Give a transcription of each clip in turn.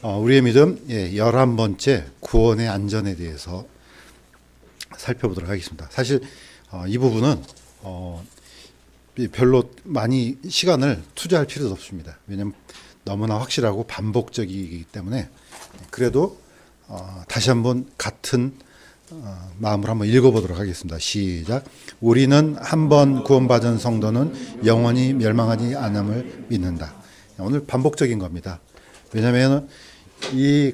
우리의 믿음 11번째 구원의 안전에 대해서 살펴보도록 하겠습니다. 사실 이 부분은 별로 많이 시간을 투자할 필요도 없습니다. 왜냐하면 너무나 확실하고 반복적이기 때문에. 그래도 다시 한번 같은 마음으로 한번 읽어보도록 하겠습니다. 시작. 우리는 한 번 구원받은 성도는 영원히 멸망하지 않음을 믿는다. 오늘 반복적인 겁니다. 왜냐하면 이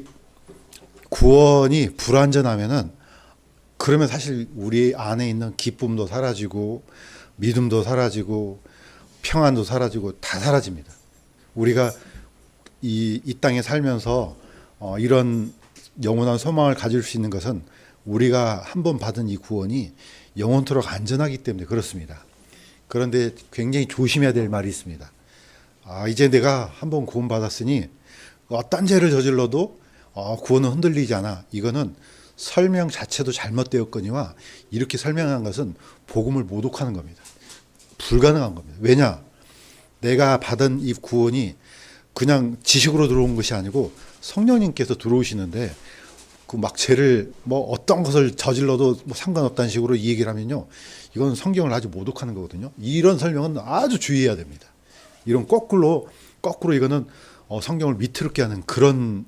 구원이 불완전하면은 그러면 사실 우리 안에 있는 기쁨도 사라지고 믿음도 사라지고 평안도 사라지고 다 사라집니다. 우리가 이 땅에 살면서 이런 영원한 소망을 가질 수 있는 것은 우리가 한 번 받은 이 구원이 영원토록 안전하기 때문에 그렇습니다. 그런데 굉장히 조심해야 될 말이 있습니다. 이제 내가 한 번 구원받았으니 어떤 죄를 저질러도 구원은 흔들리지 않아. 이거는 설명 자체도 잘못되었거니와 이렇게 설명한 것은 복음을 모독하는 겁니다. 불가능한 겁니다. 왜냐? 내가 받은 이 구원이 그냥 지식으로 들어온 것이 아니고 성령님께서 들어오시는데 그 막 죄를 어떤 것을 저질러도 상관없다는 식으로 이 얘기를 하면요, 이건 성경을 아주 모독하는 거거든요. 이런 설명은 아주 주의해야 됩니다. 이런 거꾸로 이거는 성경을 위태롭게 하는 그런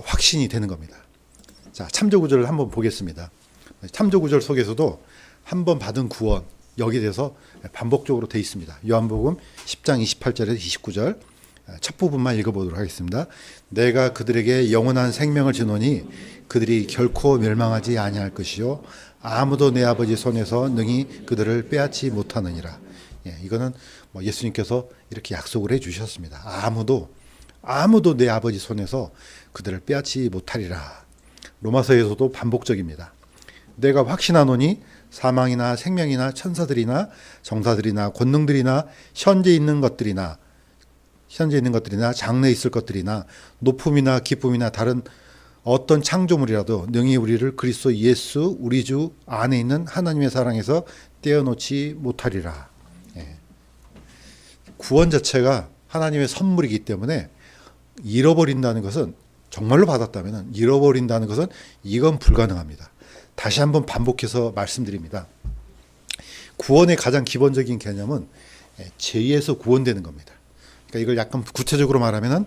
확신이 되는 겁니다. 자, 참조 구절을 한번 보겠습니다. 참조 구절 속에서도 한 번 받은 구원, 여기에 대해서 반복적으로 되어 있습니다. 요한복음 10장 28절에서 29절 첫 부분만 읽어보도록 하겠습니다. 내가 그들에게 영원한 생명을 주노니 그들이 결코 멸망하지 아니할 것이요 아무도 내 아버지 손에서 능히 그들을 빼앗지 못하느니라. 이거는 예수님께서 이렇게 약속을 해 주셨습니다. 아무도 내 아버지 손에서 그들을 빼앗지 못하리라. 로마서에서도 반복적입니다. 내가 확신하노니 사망이나 생명이나 천사들이나 정사들이나 권능들이나 현재 있는 것들이나 장래에 있을 것들이나 높음이나 기쁨이나 다른 어떤 창조물이라도 능히 우리를 그리스도 예수 우리 주 안에 있는 하나님의 사랑에서 떼어놓지 못하리라. 구원 자체가 하나님의 선물이기 때문에 잃어버린다는 것은, 정말로 받았다면 잃어버린다는 것은 이건 불가능합니다. 다시 한번 반복해서 말씀드립니다. 구원의 가장 기본적인 개념은 죄에서 구원되는 겁니다. 그러니까 이걸 약간 구체적으로 말하면은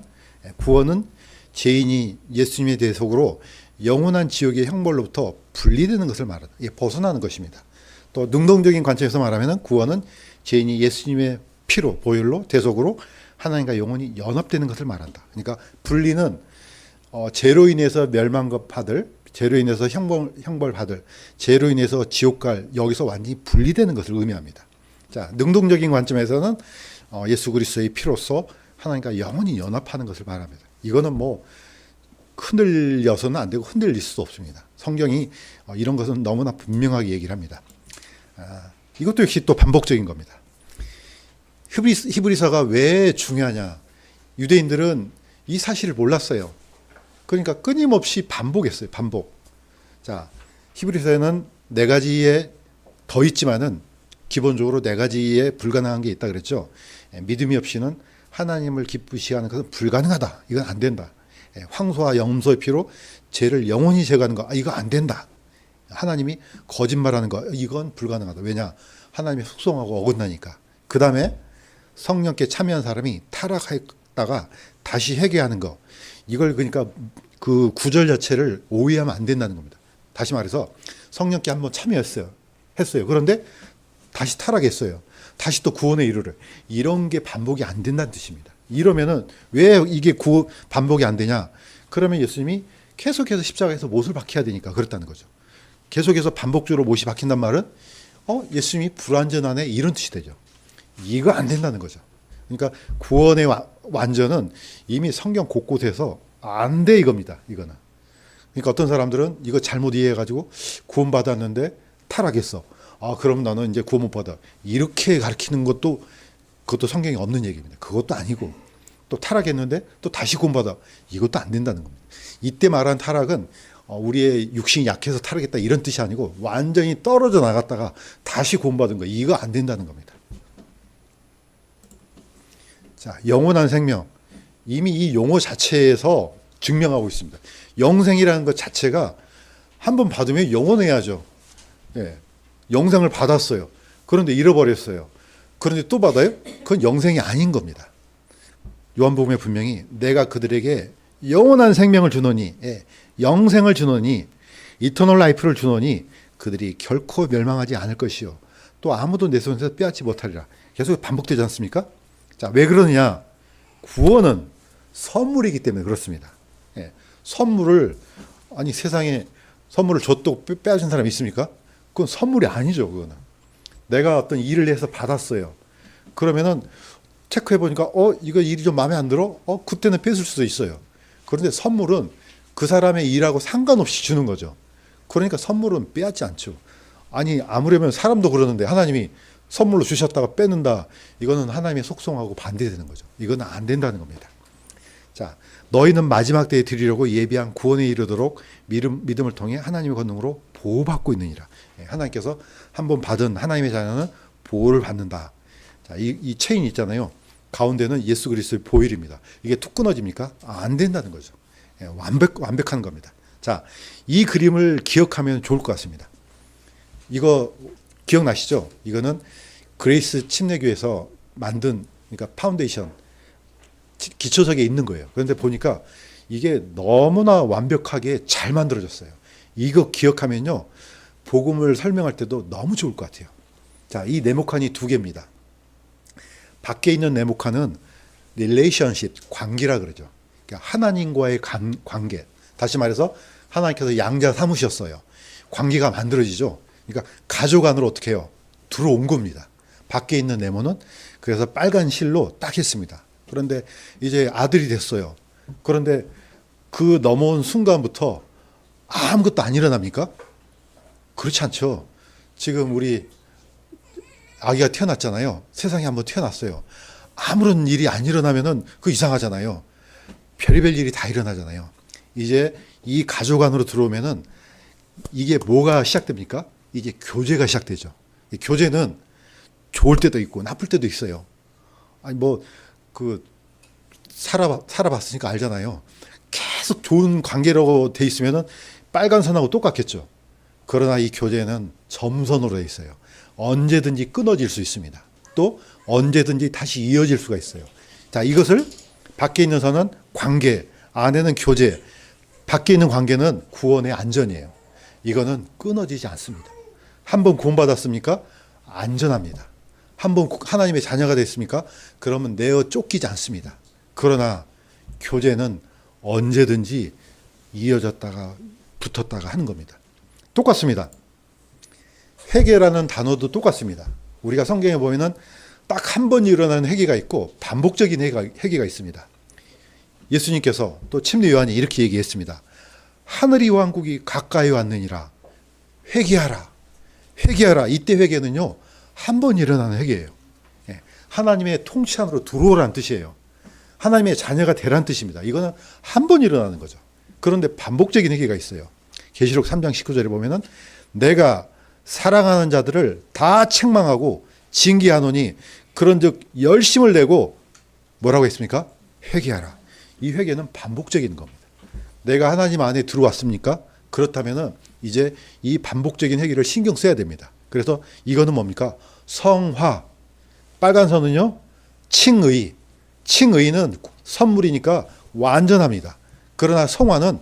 구원은 죄인이 예수님의 대속으로 영원한 지옥의 형벌로부터 분리되는 것을 말한다. 벗어나는 것입니다. 또 능동적인 관점에서 말하면은 구원은 죄인이 예수님의 피로, 보혈로, 대속으로 하나님과 영원히 연합되는 것을 말한다. 그러니까 분리는 죄로 인해서 멸망받을, 죄로 인해서 형벌받을, 죄로 인해서 지옥 갈, 여기서 완전히 분리되는 것을 의미합니다. 자, 능동적인 관점에서는 예수 그리스도의 피로서 하나님과 영원히 연합하는 것을 말합니다. 이거는 흔들려서는 안 되고 흔들릴 수도 없습니다. 성경이 이런 것은 너무나 분명하게 얘기를 합니다. 이것도 역시 또 반복적인 겁니다. 히브리서가 왜 중요하냐? 유대인들은 이 사실을 몰랐어요. 그러니까 끊임없이 반복했어요. 반복. 자, 히브리서에는 네 가지에 더 있지만은 기본적으로 네 가지에 불가능한 게 있다 그랬죠. 믿음이 없이는 하나님을 기쁘시게 하는 것은 불가능하다. 이건 안 된다. 황소와 염소의 피로 죄를 영원히 제거하는 거, 이거 안 된다. 하나님이 거짓말하는 거, 이건 불가능하다. 왜냐? 하나님이 속성하고 어긋나니까. 그 다음에 성령께 참여한 사람이 타락했다가 다시 회개하는 거, 이걸 그러니까 그 구절 자체를 오해하면 안 된다는 겁니다. 다시 말해서 성령께 한번 참여했어요. 그런데 다시 타락했어요. 다시 또 구원에 이르러. 이런 게 반복이 안 된다는 뜻입니다. 이러면은 왜 이게 반복이 안 되냐? 그러면 예수님이 계속해서 십자가에서 못을 박혀야 되니까 그렇다는 거죠. 계속해서 반복적으로 못이 박힌단 말은 예수님이 불완전하네, 이런 뜻이 되죠. 이거 안 된다는 거죠. 그러니까 구원의 완전은 이미 성경 곳곳에서 안 돼, 이겁니다. 이거는. 그러니까 어떤 사람들은 이거 잘못 이해해가지고 구원받았는데 타락했어. 그럼 나는 이제 구원 못 받아. 이렇게 가르치는 그것도 성경에 없는 얘기입니다. 그것도 아니고, 또 타락했는데 또 다시 구원받아. 이것도 안 된다는 겁니다. 이때 말한 타락은 우리의 육신이 약해서 타락했다, 이런 뜻이 아니고 완전히 떨어져 나갔다가 다시 구원받은 거, 이거 안 된다는 겁니다. 자, 영원한 생명. 이미 이 용어 자체에서 증명하고 있습니다. 영생이라는 것 자체가 한번 받으면 영원해야죠. 예. 영생을 받았어요. 그런데 잃어버렸어요. 그런데 또 받아요? 그건 영생이 아닌 겁니다. 요한복음에 분명히 내가 그들에게 영원한 생명을 주노니, 예, 영생을 주노니, 이터널 라이프를 주노니 그들이 결코 멸망하지 않을 것이요. 또 아무도 내 손에서 빼앗지 못하리라. 계속 반복되지 않습니까? 자, 왜 그러느냐? 구원은 선물이기 때문에 그렇습니다. 예, 선물을, 아니 세상에 선물을 줬다고 빼앗은 사람이 있습니까? 그건 선물이 아니죠. 그거는 내가 어떤 일을 해서 받았어요. 그러면은 체크해 보니까 이거 일이 좀 마음에 안 들어? 그때는 뺏을 수도 있어요. 그런데 선물은 그 사람의 일하고 상관없이 주는 거죠. 그러니까 선물은 빼앗지 않죠. 아니 아무려면 사람도 그러는데 하나님이 선물로 주셨다가 뺏는다. 이거는 하나님의 속성하고 반대되는 거죠. 이거는 안 된다는 겁니다. 자, 너희는 마지막 때에 드리려고 예비한 구원에 이르도록 믿음을 통해 하나님의 권능으로 보호받고 있느니라. 하나님께서 한번 받은 하나님의 자녀는 보호를 받는다. 자, 이 체인 있잖아요. 가운데는 예수 그리스도의 보혈입니다. 이게 툭 끊어집니까? 안 된다는 거죠. 완벽한 겁니다. 자, 이 그림을 기억하면 좋을 것 같습니다. 이거 기억나시죠? 이거는 그레이스 침례교에서 만든, 그러니까 파운데이션, 기초석에 있는 거예요. 그런데 보니까 이게 너무나 완벽하게 잘 만들어졌어요. 이거 기억하면요, 복음을 설명할 때도 너무 좋을 것 같아요. 자, 이 네모칸이 두 개입니다. 밖에 있는 네모칸은 릴레이션십, 관계라 그러죠. 그러니까 하나님과의 관계. 다시 말해서 하나님께서 양자 삼으셨어요. 관계가 만들어지죠. 그러니까 가족 안으로 어떻게 해요? 들어온 겁니다. 밖에 있는 네모는 그래서 빨간 실로 딱 했습니다. 그런데 이제 아들이 됐어요. 그런데 그 넘어온 순간부터 아무것도 안 일어납니까? 그렇지 않죠. 지금 우리 아기가 태어났잖아요. 세상에 한번 태어났어요. 아무런 일이 안 일어나면은 그 이상하잖아요. 별의별 일이 다 일어나잖아요. 이제 이 가족 안으로 들어오면은 이게 뭐가 시작됩니까? 이제 교제가 시작되죠. 교제는 좋을 때도 있고 나쁠 때도 있어요. 아니 살아봤으니까 알잖아요. 계속 좋은 관계라고 돼 있으면은 빨간 선하고 똑같겠죠. 그러나 이 교제는 점선으로 돼 있어요. 언제든지 끊어질 수 있습니다. 또 언제든지 다시 이어질 수가 있어요. 자, 이것을 밖에 있는 선은 관계, 안에는 교제, 밖에 있는 관계는 구원의 안전이에요. 이거는 끊어지지 않습니다. 한번 구원받았습니까? 안전합니다. 한번 하나님의 자녀가 됐습니까? 그러면 내어 쫓기지 않습니다. 그러나 교제는 언제든지 이어졌다가 붙었다가 하는 겁니다. 똑같습니다. 회개라는 단어도 똑같습니다. 우리가 성경에 보면은 딱 한 번 일어나는 회개가 있고 반복적인 회개가 있습니다. 예수님께서 또 침례 요한이 이렇게 얘기했습니다. 하늘이 왕국이 가까이 왔느니라. 회개하라. 회개하라. 이때 회개는요, 한 번 일어나는 회개예요. 하나님의 통치 안으로 들어오라는 뜻이에요. 하나님의 자녀가 되라는 뜻입니다. 이거는 한 번 일어나는 거죠. 그런데 반복적인 회개가 있어요. 계시록 3장 19절에 보면은 내가 사랑하는 자들을 다 책망하고 징계하노니 그런즉 열심을 내고 뭐라고 했습니까? 회개하라. 이 회개는 반복적인 겁니다. 내가 하나님 안에 들어왔습니까? 그렇다면은 이제 이 반복적인 회개를 신경 써야 됩니다. 그래서 이거는 뭡니까? 성화. 빨간 선은요, 칭의. 칭의는 선물이니까 완전합니다. 그러나 성화는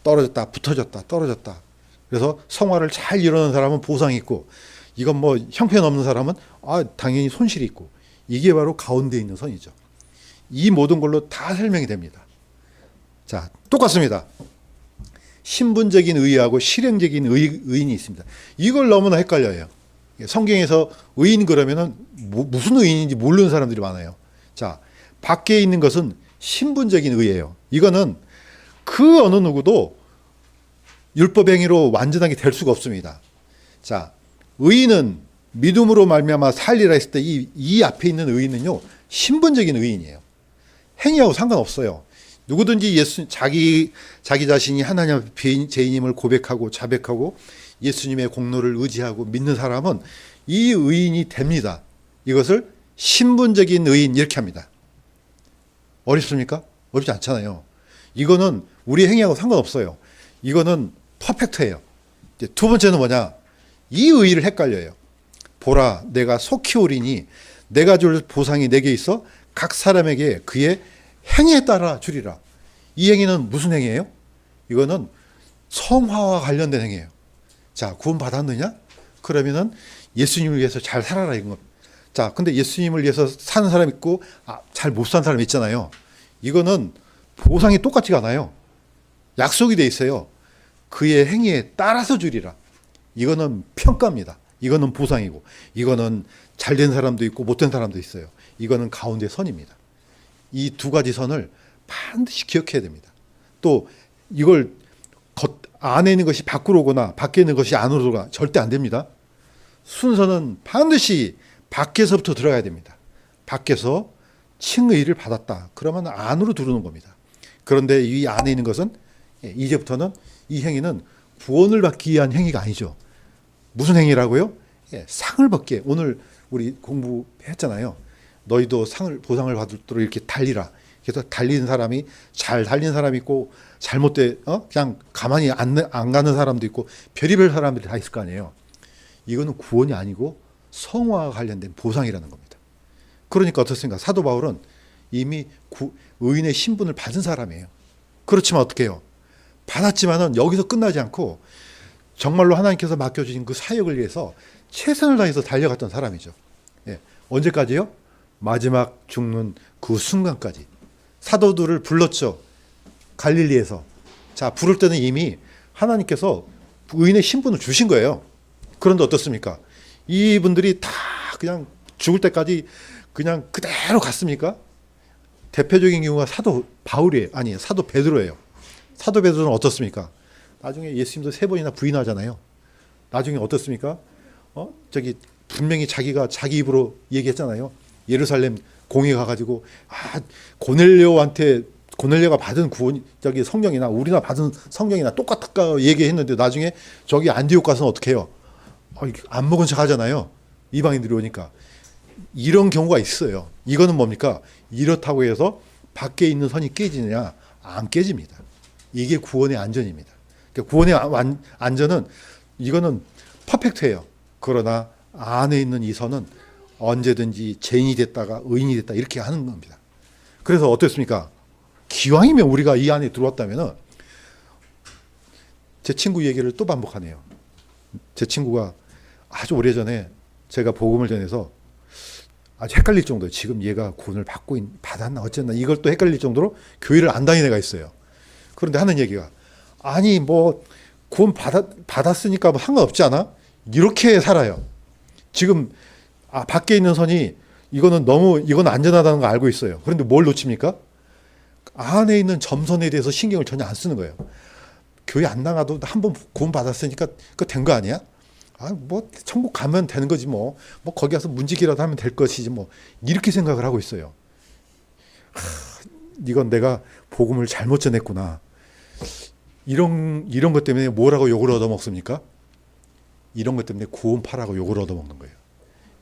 떨어졌다, 붙어졌다, 떨어졌다. 그래서 성화를 잘 이루는 사람은 보상이 있고, 이건 뭐 형편없는 사람은 당연히 손실이 있고, 이게 바로 가운데 있는 선이죠. 이 모든 걸로 다 설명이 됩니다. 자, 똑같습니다. 신분적인 의의하고 실행적인 의인이 있습니다. 이걸 너무나 헷갈려요. 성경에서 의인 그러면은 무슨 의인인지 모르는 사람들이 많아요. 자, 밖에 있는 것은 신분적인 의예요. 이거는 그 어느 누구도 율법행위로 완전하게 될 수가 없습니다. 자, 의인은 믿음으로 말미암아 살리라 했을 때 이 앞에 있는 의인은요, 신분적인 의인이에요. 행위하고 상관없어요. 누구든지 자기 자신이 하나님 앞에 죄인임을 고백하고 자백하고 예수님의 공로를 의지하고 믿는 사람은 이 의인이 됩니다. 이것을 신분적인 의인 이렇게 합니다. 어렵습니까? 어렵지 않잖아요. 이거는 우리 행위하고 상관없어요. 이거는 퍼펙트예요. 이제 두 번째는 뭐냐? 이 의의를 헷갈려요. 보라, 내가 속히 오리니 내가 줄 보상이 내게 있어 각 사람에게 그의 행위에 따라 주리라. 이 행위는 무슨 행위예요? 이거는 성화와 관련된 행위예요. 자, 구원 받았느냐? 그러면은 예수님을 위해서 잘 살아라 이건. 자, 근데 예수님을 위해서 사는 사람 있고 잘 못 사는 사람 있잖아요. 이거는 보상이 똑같지가 않아요. 약속이 돼 있어요. 그의 행위에 따라서 주리라. 이거는 평가입니다. 이거는 보상이고, 이거는 잘된 사람도 있고 못된 사람도 있어요. 이거는 가운데 선입니다. 이 두 가지 선을 반드시 기억해야 됩니다. 또 이걸 안에 있는 것이 밖으로 오거나 밖에 있는 것이 안으로 들어가 절대 안 됩니다. 순서는 반드시 밖에서부터 들어가야 됩니다. 밖에서 칭의를 받았다. 그러면 안으로 들어오는 겁니다. 그런데 이 안에 있는 것은 이제부터는 이 행위는 구원을 받기 위한 행위가 아니죠. 무슨 행위라고요? 상을 받게. 오늘 우리 공부했잖아요. 너희도 보상을 받도록 이렇게 달리라. 그래서 달리는 사람이 잘 달리는 사람이 있고 그냥 가만히 안 가는 사람도 있고 별의별 사람들이 다 있을 거 아니에요. 이거는 구원이 아니고 성화와 관련된 보상이라는 겁니다. 그러니까 어떻습니까? 사도 바울은 이미 의인의 신분을 받은 사람이에요. 그렇지만 어떻게 해요? 받았지만은 여기서 끝나지 않고 정말로 하나님께서 맡겨주신 그 사역을 위해서 최선을 다해서 달려갔던 사람이죠. 예. 언제까지요? 마지막 죽는 그 순간까지. 사도들을 불렀죠. 갈릴리에서. 자, 부를 때는 이미 하나님께서 의인의 신분을 주신 거예요. 그런데 어떻습니까? 이분들이 다 그냥 죽을 때까지 그냥 그대로 갔습니까? 대표적인 경우가 사도 베드로예요. 사도 베드로는 어떻습니까? 나중에 예수님도 3번이나 부인하잖아요. 나중에 어떻습니까? 분명히 자기가 자기 입으로 얘기했잖아요. 예루살렘 공회 가가지고 고넬료가 받은 성령이나 우리나 받은 성령이나 똑같을까 얘기했는데 나중에 저기 안디옥 가서는 어떻게 해요? 안 먹은 척 하잖아요. 이방인들이 오니까. 이런 경우가 있어요. 이거는 뭡니까? 이렇다고 해서 밖에 있는 선이 깨지느냐? 안 깨집니다. 이게 구원의 안전입니다. 그러니까 구원의 안전은 이거는 퍼펙트예요. 그러나 안에 있는 이 선은 언제든지 죄인이 됐다가 의인이 됐다 이렇게 하는 겁니다. 그래서 어땠습니까? 기왕이면 우리가 이 안에 들어왔다면 제 친구 얘기를 또 반복하네요. 제 친구가 아주 오래전에 제가 복음을 전해서 아주 헷갈릴 정도로 지금 얘가 구원을 받았나 어쨌나 이걸 또 헷갈릴 정도로 교회를 안 다니는 애가 있어요. 그런데 하는 얘기가 구원 받았으니까 뭐 상관없지 않아? 이렇게 살아요. 지금 밖에 있는 선이 이건 안전하다는 거 알고 있어요. 그런데 뭘 놓칩니까? 안에 있는 점선에 대해서 신경을 전혀 안 쓰는 거예요. 교회 안 나가도 한번 구원 받았으니까 그거 된 거 아니야? 천국 가면 되는 거지 뭐 거기 가서 문지기라도 하면 될 것이지 뭐 이렇게 생각을 하고 있어요. 이건 내가 복음을 잘못 전했구나. 이런 것 때문에 뭐라고 욕을 얻어먹습니까? 이런 것 때문에 구원파라고 욕을 얻어먹는 거예요.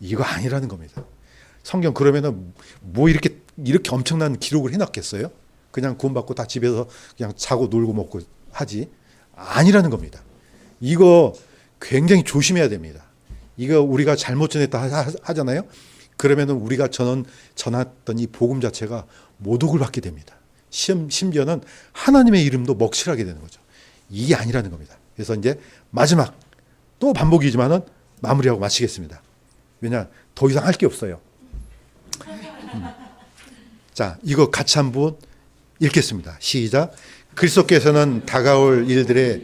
이거 아니라는 겁니다. 성경 그러면은 뭐 이렇게 엄청난 기록을 해놨겠어요? 그냥 구원받고 다 집에서 그냥 자고 놀고 먹고 하지? 아니라는 겁니다. 이거 굉장히 조심해야 됩니다. 이거 우리가 잘못 전했다 하잖아요. 그러면은 우리가 전했던 이 복음 자체가 모독을 받게 됩니다. 심지어는 하나님의 이름도 먹칠하게 되는 거죠. 이게 아니라는 겁니다. 그래서 이제 마지막 또 반복이지만은 마무리하고 마치겠습니다. 왜냐 더 이상 할 게 없어요. 자, 이거 같이 한번 읽겠습니다. 시작. 그리스도께서는 다가올 일들에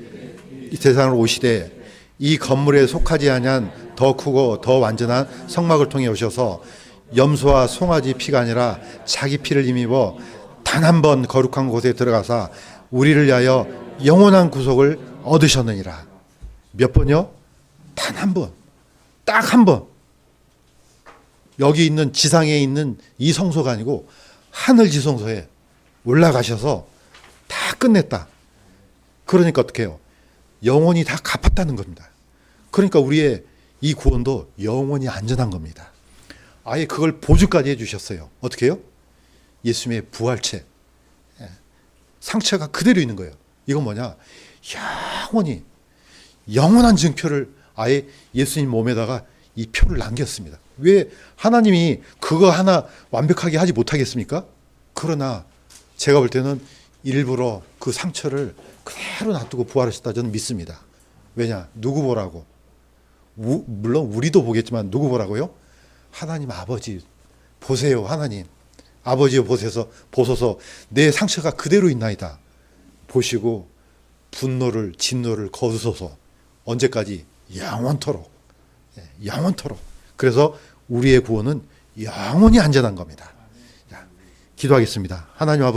세상으로 오시되 이 건물에 속하지 아니한 더 크고 더 완전한 성막을 통해 오셔서 염소와 송아지 피가 아니라 자기 피를 힘입어 단 한 번 거룩한 곳에 들어가사 우리를 위하여 영원한 구속을 얻으셨느니라. 몇 번요? 단 한 번. 딱 한 번. 여기 있는 지상에 있는 이 성소가 아니고 하늘 지성소에 올라가셔서 다 끝냈다. 그러니까 어떻게 해요? 영원히 다 갚았다는 겁니다. 그러니까 우리의 이 구원도 영원히 안전한 겁니다. 아예 그걸 보증까지 해주셨어요. 어떻게 해요? 예수님의 부활체. 상처가 그대로 있는 거예요. 이건 뭐냐? 영원히 영원한 증표를 아예 예수님 몸에다가 이 표를 남겼습니다. 왜 하나님이 그거 하나 완벽하게 하지 못하겠습니까? 그러나 제가 볼 때는 일부러 그 상처를 그대로 놔두고 부활하셨다 저는 믿습니다. 왜냐? 누구 보라고? 물론 우리도 보겠지만 누구 보라고요? 하나님 아버지 보세요. 하나님 아버지여 보소서 내 상처가 그대로 있나이다. 보시고 분노를 진노를 거두소서. 언제까지? 영원토록. 영원토록. 그래서 우리의 구원은 영원히 안전한 겁니다. 자, 기도하겠습니다. 하나님 아버지